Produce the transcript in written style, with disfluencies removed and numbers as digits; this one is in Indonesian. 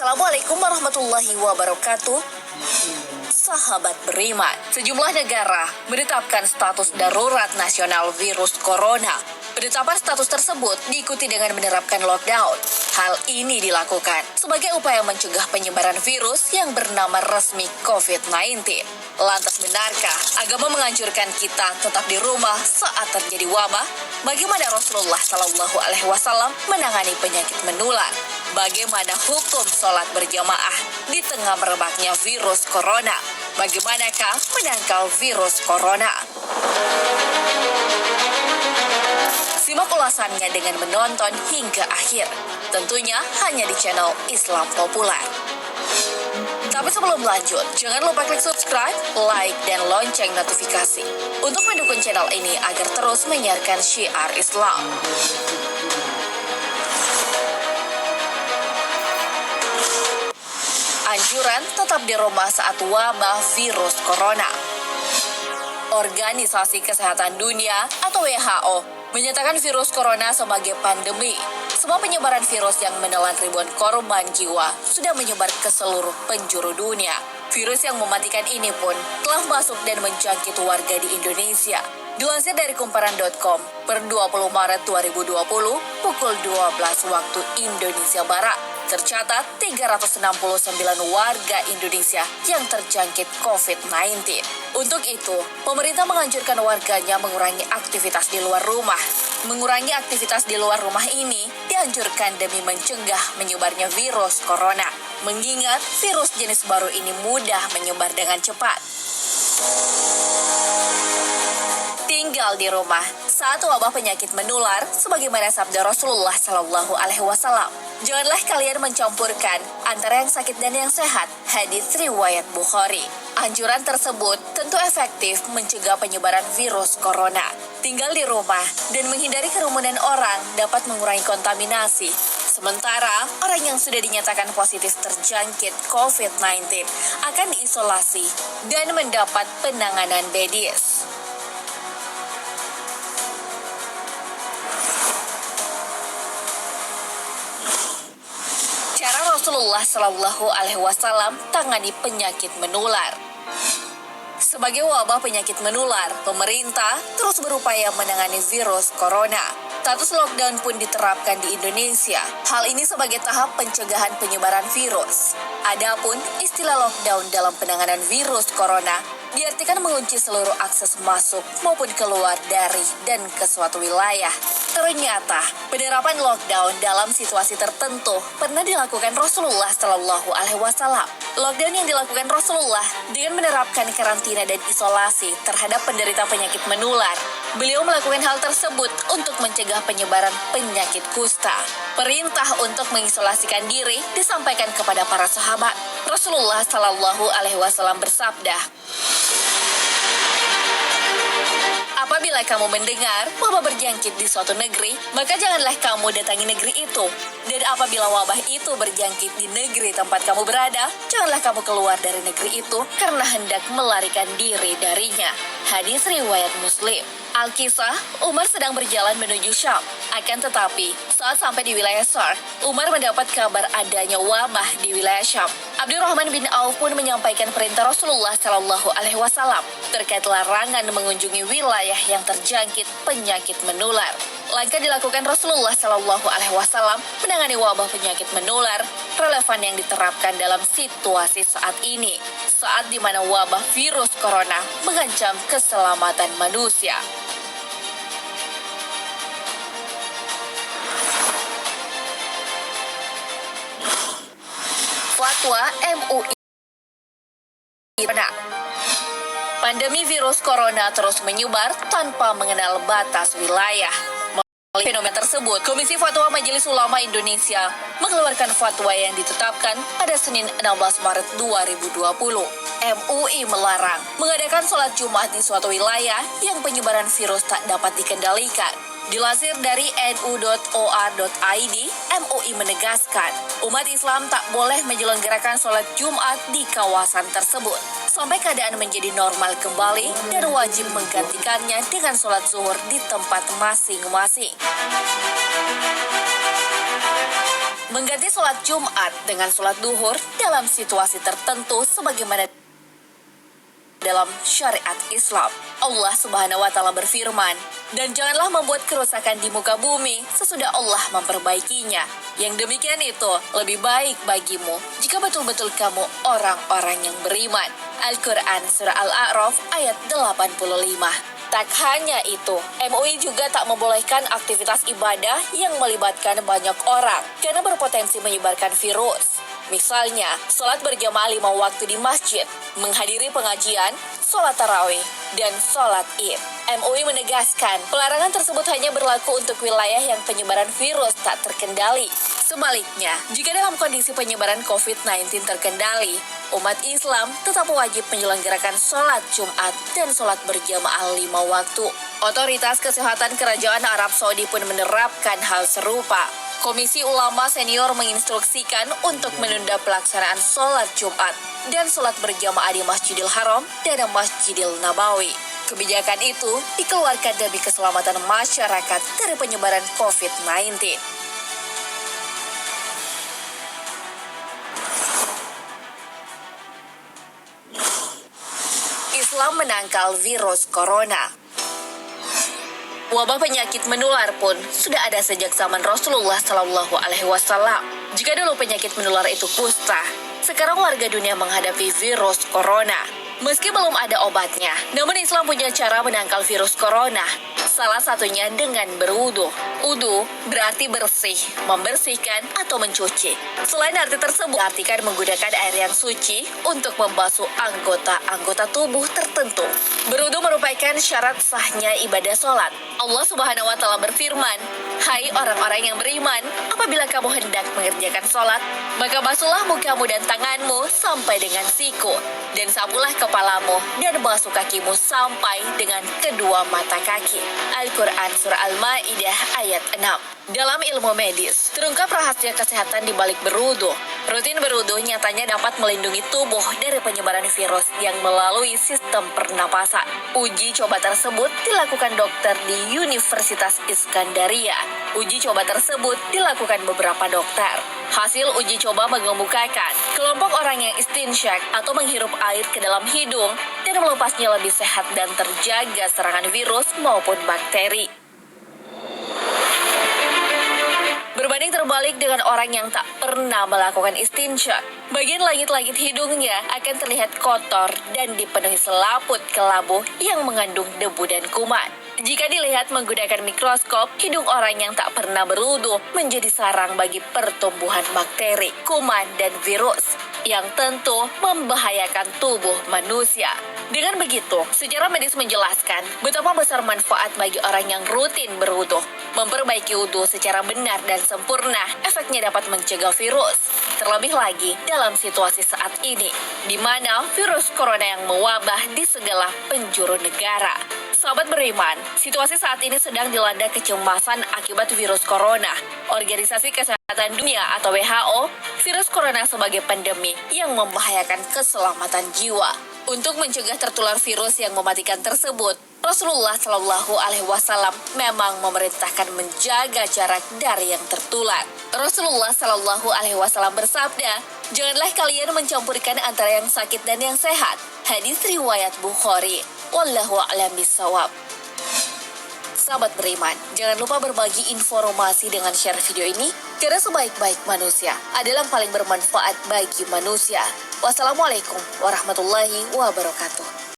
Assalamualaikum warahmatullahi wabarakatuh. Sahabat beriman, sejumlah negara menetapkan status darurat nasional virus corona. Penetapan status tersebut diikuti dengan menerapkan lockdown. Hal ini dilakukan sebagai upaya mencegah penyebaran virus yang bernama resmi COVID-19. Lantas benarkah agama menganjurkan kita tetap di rumah saat terjadi wabah? Bagaimana Rasulullah Shallallahu Alaihi Wasallam menangani penyakit menular? Bagaimana hukum sholat berjamaah di tengah merebaknya virus corona? Bagaimanakah menangkal virus corona? Simak ulasannya dengan menonton hingga akhir. Tentunya hanya di channel Islam Populer. Tapi sebelum lanjut, jangan lupa klik subscribe, like, dan lonceng notifikasi untuk mendukung channel ini agar terus menyiarkan syiar Islam. Anjuran tetap di rumah saat wabah virus corona. Organisasi Kesehatan Dunia atau WHO menyatakan virus corona sebagai pandemi. Semua penyebaran virus yang menelan ribuan korban jiwa sudah menyebar ke seluruh penjuru dunia. Virus yang mematikan ini pun telah masuk dan menjangkit warga di Indonesia. Dilansir dari kumparan.com, per 20 Maret 2020, pukul 12 waktu Indonesia Barat, tercatat 369 warga Indonesia yang terjangkit COVID-19. Untuk itu, pemerintah menganjurkan warganya mengurangi aktivitas di luar rumah. Mengurangi aktivitas di luar rumah ini dianjurkan demi mencegah menyebarnya virus corona. Mengingat virus jenis baru ini mudah menyebar dengan cepat. Tinggal di rumah saat wabah penyakit menular, sebagaimana sabda Rasulullah Shallallahu Alaihi Wasallam. Janganlah kalian mencampurkan antara yang sakit dan yang sehat. Hadits riwayat Bukhari. Anjuran tersebut tentu efektif mencegah penyebaran virus corona. Tinggal di rumah dan menghindari kerumunan orang dapat mengurangi kontaminasi. Sementara orang yang sudah dinyatakan positif terjangkit COVID-19 akan diisolasi dan mendapat penanganan medis. Rasulullah Shallallahu Alaihi Wasallam tangani penyakit menular. Sebagai wabah penyakit menular, pemerintah terus berupaya menangani virus corona. Status lockdown pun diterapkan di Indonesia. Hal ini sebagai tahap pencegahan penyebaran virus. Adapun istilah lockdown dalam penanganan virus corona diartikan mengunci seluruh akses masuk maupun keluar dari dan ke suatu wilayah. Ternyata, penerapan lockdown dalam situasi tertentu pernah dilakukan Rasulullah Shallallahu Alaihi Wasallam. Lockdown yang dilakukan Rasulullah dengan menerapkan karantina dan isolasi terhadap penderita penyakit menular. Beliau melakukan hal tersebut untuk mencegah penyebaran penyakit kusta. Perintah untuk mengisolasikan diri disampaikan kepada para sahabat. Rasulullah Shallallahu Alaihi Wasallam bersabda, apabila kamu mendengar wabah berjangkit di suatu negeri, maka janganlah kamu datangi negeri itu. Dan apabila wabah itu berjangkit di negeri tempat kamu berada, janganlah kamu keluar dari negeri itu karena hendak melarikan diri darinya. Hadis riwayat Muslim. Al-Kisah, Umar sedang berjalan menuju Syam. Akan tetapi, saat sampai di wilayah Sar, Umar mendapat kabar adanya wabah di wilayah Syam. Abdurrahman bin Auf pun menyampaikan perintah Rasulullah Shallallahu Alaihi Wasallam terkait larangan mengunjungi wilayah yang terjangkit penyakit menular. Langkah dilakukan Rasulullah Shallallahu Alaihi Wasallam menangani wabah penyakit menular relevan yang diterapkan dalam situasi saat ini, saat di mana wabah virus corona mengancam keselamatan manusia. Fatwa MUI. Pandemi virus corona terus menyebar tanpa mengenal batas wilayah. Melalui fenomena tersebut, Komisi Fatwa Majelis Ulama Indonesia mengeluarkan fatwa yang ditetapkan pada Senin 16 Maret 2020. MUI melarang mengadakan sholat Jumat di suatu wilayah yang penyebaran virus tak dapat dikendalikan. Dilansir dari nu.or.id, MUI menegaskan umat Islam tak boleh menyelenggarakan sholat Jumat di kawasan tersebut sampai keadaan menjadi normal kembali dan wajib menggantikannya dengan sholat zuhur di tempat masing-masing. mengganti sholat Jumat dengan sholat duhur dalam situasi tertentu sebagaimana dalam syariat Islam. Allah Subhanahu wa Ta'ala berfirman, "Dan janganlah membuat kerusakan di muka bumi sesudah Allah memperbaikinya. Yang demikian itu lebih baik bagimu jika betul-betul kamu orang-orang yang beriman." Al-Quran Surah Al-A'raf ayat 85. Tak hanya itu, MUI juga tak membolehkan aktivitas ibadah yang melibatkan banyak orang karena berpotensi menyebarkan virus. Misalnya, sholat berjamaah 5 waktu di masjid, menghadiri pengajian, sholat tarawih, dan sholat id. MUI menegaskan pelarangan tersebut hanya berlaku untuk wilayah yang penyebaran virus tak terkendali. Sebaliknya, jika dalam kondisi penyebaran COVID-19 terkendali, umat Islam tetap wajib menyelenggarakan sholat Jumat dan sholat berjamaah 5 waktu. Otoritas Kesehatan Kerajaan Arab Saudi pun menerapkan hal serupa. Komisi Ulama Senior menginstruksikan untuk menunda pelaksanaan sholat Jumat dan sholat berjamaah di Masjidil Haram dan Masjidil Nabawi. Kebijakan itu dikeluarkan demi keselamatan masyarakat dari penyebaran COVID-19. Islam menangkal virus corona. Wabah penyakit menular pun sudah ada sejak zaman Rasulullah Shallallahu Alaihi Wasallam. Jika dulu penyakit menular itu kusta, sekarang warga dunia menghadapi virus corona. Meski belum ada obatnya, namun Islam punya cara menangkal virus corona. Salah satunya dengan berwudu. Wudu berarti bersih, membersihkan, atau mencuci. Selain arti tersebut, artikan menggunakan air yang suci untuk membasuh anggota-anggota tubuh tertentu. Berwudu merupakan syarat sahnya ibadah sholat. Allah Subhanahu wa Ta'ala berfirman, "Hai orang-orang yang beriman, apabila kamu hendak mengerjakan sholat, maka basuhlah mukamu dan tanganmu sampai dengan siku, dan sapulah kepalamu dan basuh kakimu sampai dengan kedua mata kaki." Al-Quran Surah Al-Ma'idah ayat 6. Dalam ilmu medis, terungkap rahasia kesehatan di balik berwudu. Rutin berwudu nyatanya dapat melindungi tubuh dari penyebaran virus yang melalui sistem pernapasan. Uji coba tersebut dilakukan dokter di Universitas Iskandaria. Uji coba tersebut dilakukan beberapa dokter. Hasil uji coba mengemukakan kelompok orang yang istinsyak atau menghirup air ke dalam hidung dan melepasnya lebih sehat dan terjaga serangan virus maupun bakteri. Berbanding terbalik dengan orang yang tak pernah melakukan istinsyak, bagian langit-langit hidungnya akan terlihat kotor dan dipenuhi selaput kelabu yang mengandung debu dan kuman. Jika dilihat menggunakan mikroskop, hidung orang yang tak pernah berwudu menjadi sarang bagi pertumbuhan bakteri, kuman, dan virus yang tentu membahayakan tubuh manusia. Dengan begitu, secara medis menjelaskan betapa besar manfaat bagi orang yang rutin berwudu. Memperbaiki wudu secara benar dan sempurna, efeknya dapat mencegah virus. Terlebih lagi dalam situasi saat ini, di mana virus corona yang mewabah di segala penjuru negara. Sahabat beriman, situasi saat ini sedang dilanda kecemasan akibat virus corona. Organisasi Kesehatan Dunia atau WHO, virus corona sebagai pandemi yang membahayakan keselamatan jiwa. Untuk mencegah tertular virus yang mematikan tersebut, Rasulullah Shallallahu Alaihi Wasallam memang memerintahkan menjaga jarak dari yang tertular. Rasulullah Shallallahu Alaihi Wasallam bersabda, "Janganlah kalian mencampurkan antara yang sakit dan yang sehat." Hadis riwayat Bukhari. Wallahu a'lam bishawab. Sahabat beriman, jangan lupa berbagi informasi dengan share video ini, karena sebaik-baik manusia adalah yang paling bermanfaat bagi manusia. Wassalamualaikum warahmatullahi wabarakatuh.